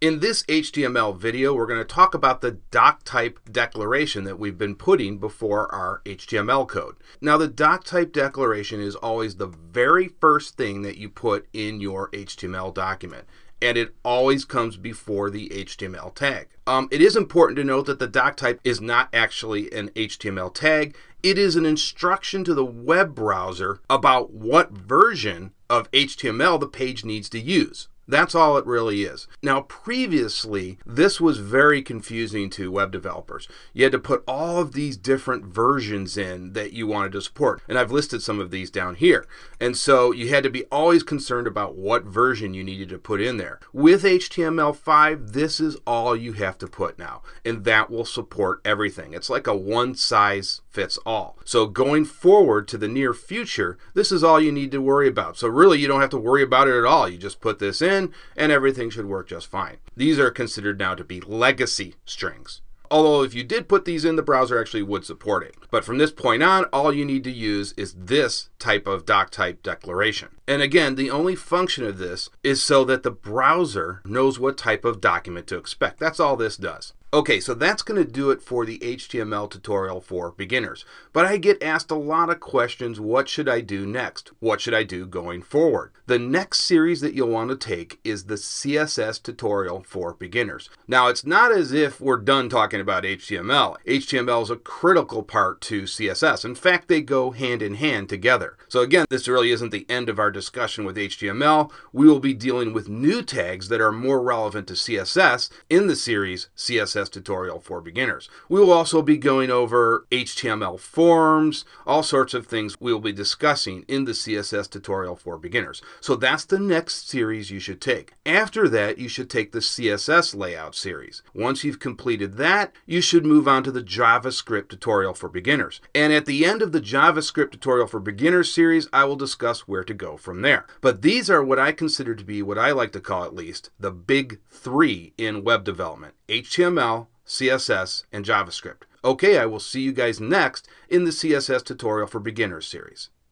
In this HTML video, we're going to talk about the doctype declaration that we've been putting before our HTML code. Now, the doctype declaration is always the very first thing that you put in your HTML document, and it always comes before the HTML tag. It is important to note that the doctype is not actually an HTML tag. It is an instruction to the web browser about what version of HTML the page needs to use. That's all it really is. Now, previously, this was very confusing to web developers. You had to put all of these different versions in that you wanted to support. And I've listed some of these down here. And so you had to be always concerned about what version you needed to put in there. With HTML5, this is all you have to put now. And that will support everything. It's like a one size fits all. So going forward to the near future, this is all you need to worry about. So really, you don't have to worry about it at all. You just put this in, and everything should work just fine. These are considered now to be legacy strings. Although if you did put these in, the browser actually would support it. But from this point on, all you need to use is this type of doctype declaration. And again, the only function of this is so that the browser knows what type of document to expect. That's all this does. Okay, so that's going to do it for the HTML tutorial for beginners. But I get asked a lot of questions. What should I do next? What should I do going forward? The next series that you'll want to take is the CSS tutorial for beginners. Now, it's not as if we're done talking about HTML. HTML is a critical part to CSS. In fact, they go hand in hand together. So again, this really isn't the end of our discussion with HTML. We will be dealing with new tags that are more relevant to CSS in the series CSS tutorial for beginners. We will also be going over HTML forms, all sorts of things we will be discussing in the CSS tutorial for beginners. So that's the next series you should take. After that, you should take the CSS layout series. Once you've completed that, you should move on to the JavaScript tutorial for beginners. And at the end of the JavaScript tutorial for beginners series, I will discuss where to go from there. But these are what I consider to be, what I like to call at least, the big three in web development: HTML, CSS, and JavaScript. Okay, I will see you guys next in the CSS tutorial for beginners series.